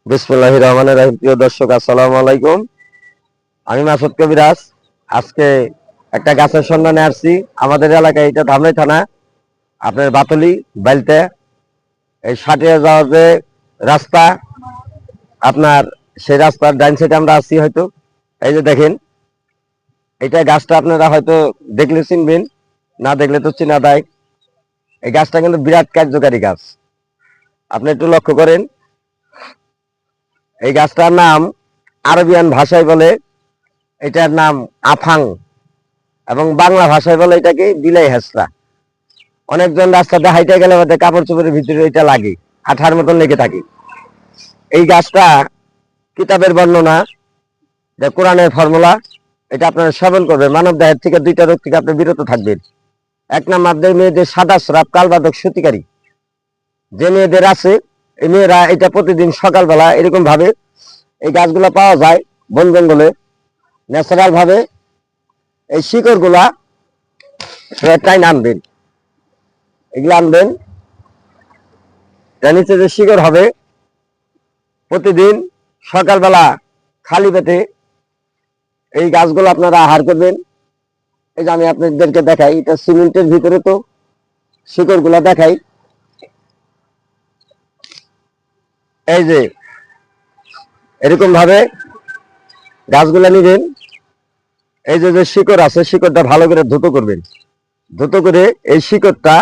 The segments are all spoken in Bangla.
বিসমিল্লাহির রহমানির রহিম। প্রিয় দর্শক, আসসালামু আলাইকুম। আমি মাসুদ কবিরাজ। আজকে একটা গাছের সন্ধানে আসছি আমাদের এলাকায়। এটা ধামরাই থানা, আপনার বাতলি বাইলতে, এই সাটিয়া যাওয়ার যে রাস্তা, আপনার সেই রাস্তার ডাইন সাইডে আমরা আসছি হয়তো। এই যে দেখেন, এটা গাছটা আপনারা হয়তো দেখলে চিনবেন, না দেখলে তো চিনা দেয়। এই গাছটা কিন্তু বিরাট কার্যকারী গাছ। আপনি একটু লক্ষ্য করেন, এই গাছটার নাম আরবিয়ান ভাষায় বলে এটার নাম আফাং, এবং বাংলা ভাষায় বলে এটাকে বিলাই হেসরা। অনেকজন রাস্তাতে হাইটে গেলে আমাদের কাপড় চোপড়ের ভিতরে এটা লাগে, আঠার মতন লেগে থাকে। এই গাছটা কিতাবের বর্ণনা, কোরআনের ফর্মুলা, এটা আপনারা সেবন করবেন। মানব দেহের থেকে দুইটা রোগ থেকে আপনি বিরত থাকবেন। এক নাম্বার, মেয়েদের সাদা স্রাব, কালবাদক, সতিকারী যে মেয়েদের আছে, এই মেয়েরা এটা প্রতিদিন সকালবেলা এরকম ভাবে, এই গাছগুলা পাওয়া যায় বন জঙ্গলে, ন্যাচারাল ভাবে এই শিকড় গুলা টাইন আনবেন। এগুলো আনবেন, নিচে যে শিকড় হবে, প্রতিদিন সকালবেলা খালি পেটে এই গাছগুলো আপনারা আহার করবেন। এই যে আমি আপনাদেরকে দেখাই, এটা সিমেন্টের ভিতরে, তো শিকড় গুলা দেখাই। এই যে এরকম ভাবে গাছগুলা নিবেন। এই যে শিকড় আছে, শিকড়টা ভালো করে ধুতো করবেন। ধুতো করে এই শিকড়টা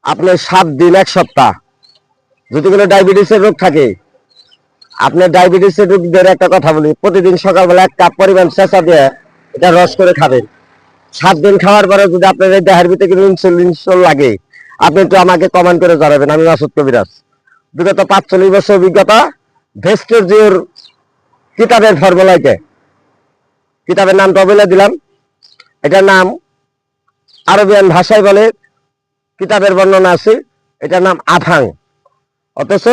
আপনার 7 দিন 1 সপ্তাহ, যদি কোনো ডায়াবেটিসের রোগ থাকে, আপনার ডায়াবেটিসের রোগীদের একটা কথা বলি, প্রতিদিন সকালবেলা 1 কাপ পরিমাণ চেঁচা দিয়ে এটা রস করে খাবেন। 7 দিন খাওয়ার পরে যদি আপনার এই দেহের ভিতরে কোনো ইনসুলিন লাগে, আপনি একটু আমাকে কমেন্ট করে জানাবেন। আমি মাসুদ কবিরাজ, বিগত 45 বছর অভিজ্ঞতা। ভেস্টরজিওর কিতাবের ফর্মুলাইতে, কিতাবের নামটা বলে দিলাম। এটার নাম আরবিয়ান ভাষায় বলে, কিতাবের বর্ণনা আছে, এটার নাম আফাং। অথচ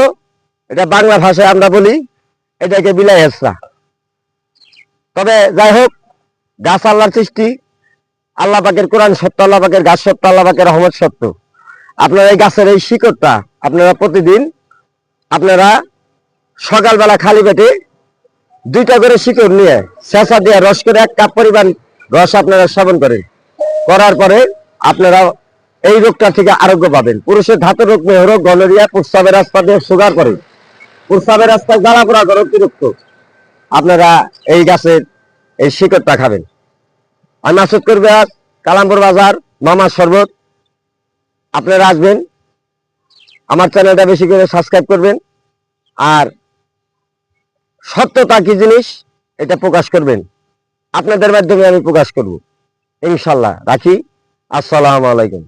এটা বাংলা ভাষায় আমরা বলি এটাকে বিলাই হেসরা। তবে যাই হোক, গাছ আল্লাহর সৃষ্টি, আল্লাহ পাকের কোরআন সত্য, আল্লাহ পাকের গাছ সত্য, আল্লাহ পাকের রহমত সত্য। আপনারা এই গাছের এই শিকড়টা আপনারা প্রতিদিন আপনারা সকালবেলা খালি পেটে 2টা করে শিকড় নিয়ে চেঁচা দিয়ে রস করে 1 কাপ পরিমাণ রস আপনারা সেবন করেন। করার পরে আপনারা এই রোগটা থেকে আরোগ্য পাবেন। পুরুষের ধাতু রোগ, মেহ রোগ, গনোরিয়া, প্রস্রাবের রাস্তা দিয়ে সুগার করে, প্রস্রাবের রাস্তায় জ্বালা পোড়া করে অতিরিক্ত, আপনারা এই গাছের এই শিকড়টা খাবেন। আমি মাসুদ কবিরাজ, কালামপুর বাজার, মামা শরবত। আপনারা আসবেন, আমার চ্যানেলটা বেশি করে সাবস্ক্রাইব করবেন, আর সত্যতা কি জিনিস এটা প্রকাশ করবেন। আপনাদের মাধ্যমে আমি প্রকাশ করব, ইনশাল্লাহ। রাখি, আসসালামু আলাইকুম।